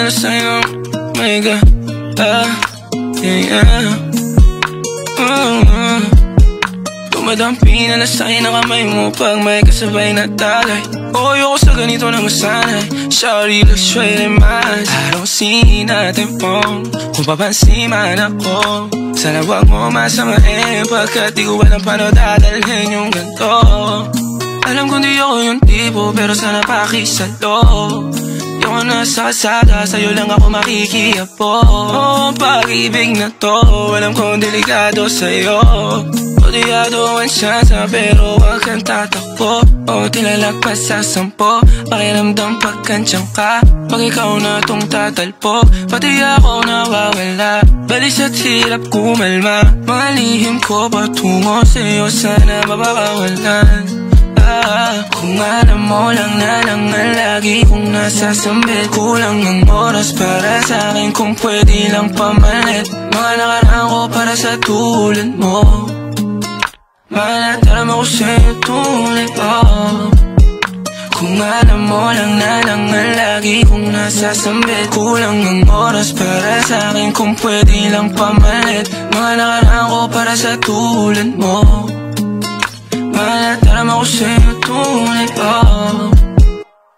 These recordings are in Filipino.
na sa'yo. My God, yeah. Dumadampi na sa'yo na kamay mo pag may kasabay na tagay. Ayoko sa ganito na masanay. Shawty looks straight in my eyes. I don't see nothing wrong kung papansin man ako. Sana wag mo masamain pagkat di ko alam paano dadalhin yung ganito. Alam kong di ako yung tipo pero sana pakisalo. Di ako nasa kasada, sa'yo lang ako makikiapo. Ang pag-ibig na to, alam kong delikado sa'yo. Odiado ang siyansa pero wag kang tatakbo. O tilalagpas sa 10, pakiramdam pagkansyang ka. Pag ikaw na tong tatalpo, pati ako nawawala. Balis at hirap kumalma, mga lihim ko patungo sa'yo sana mabakawalan. Kung alam mo lang na lang ang lagi kong nasasambit. Kulang ng oras para sa'kin kung pwede lang pamalit. Mga nakaraan ko para sa tulad mo. Malataram ako sa'yo tunay pa. Kung alam mo lang na lang ang lagi kong nasasambit. Kulang ng oras para sa'kin kung pwede lang pamalit. Mga nakaraan ko para sa tulad mo. Malataram ako sa'yo tunay pa.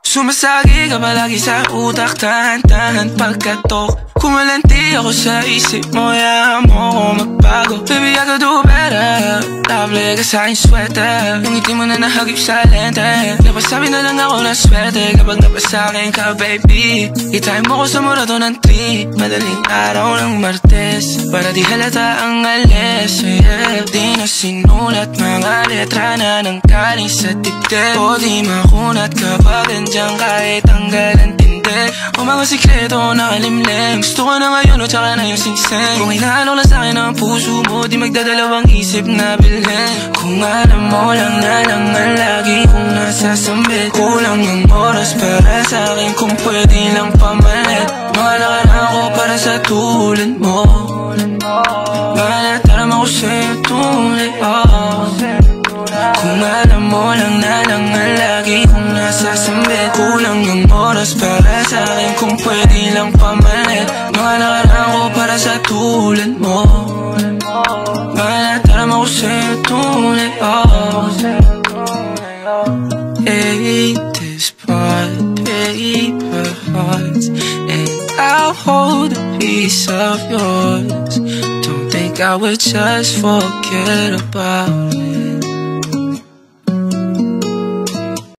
Sumasagi ka palagi sa utak, tahan-tahan pagkatok. Kumalanti ako sa isip mo, hayaan mo ako magbago. Baby, I could do better. Table ka sa'king sweater, yung ngiti mo na nahagip sa lente. Napasabi na lang ako na swerte kapag napasakin ka, baby. Itime mo ko sa murato ng 3, madaling araw ng Martes, para di halata ang alis, yeah. Di na sinulat mga letra na nanggaling sa dibdib. O di makunat kapag andyan kahit tanggal ang tindig. O mga sikreto nakalimlim, gusto ko na ngayon o tsaka na yung singseng. Kung inaano lang sa'kin ang puso mo, di magdadalawang isip na bilhin. Kung alam mo lang na lang ang lagi kong nasasambit. Kulang ng oras para sa'kin kung pwede lang pamalit. Mga nakaraan ko para sa tulad mo. Malataram ako sa'yo tunay pa. Kung alam mo lang na lang ang lagi kong nasasambit. Kulang ng oras para sa'kin kung pwede lang pamalit. Mga nakaraan ko para sa tulad mo. Malataram ako sa'yo tunay pa. Hate this part, paper hearts, and I'll hold a piece of yours. Don't think I would just forget about it.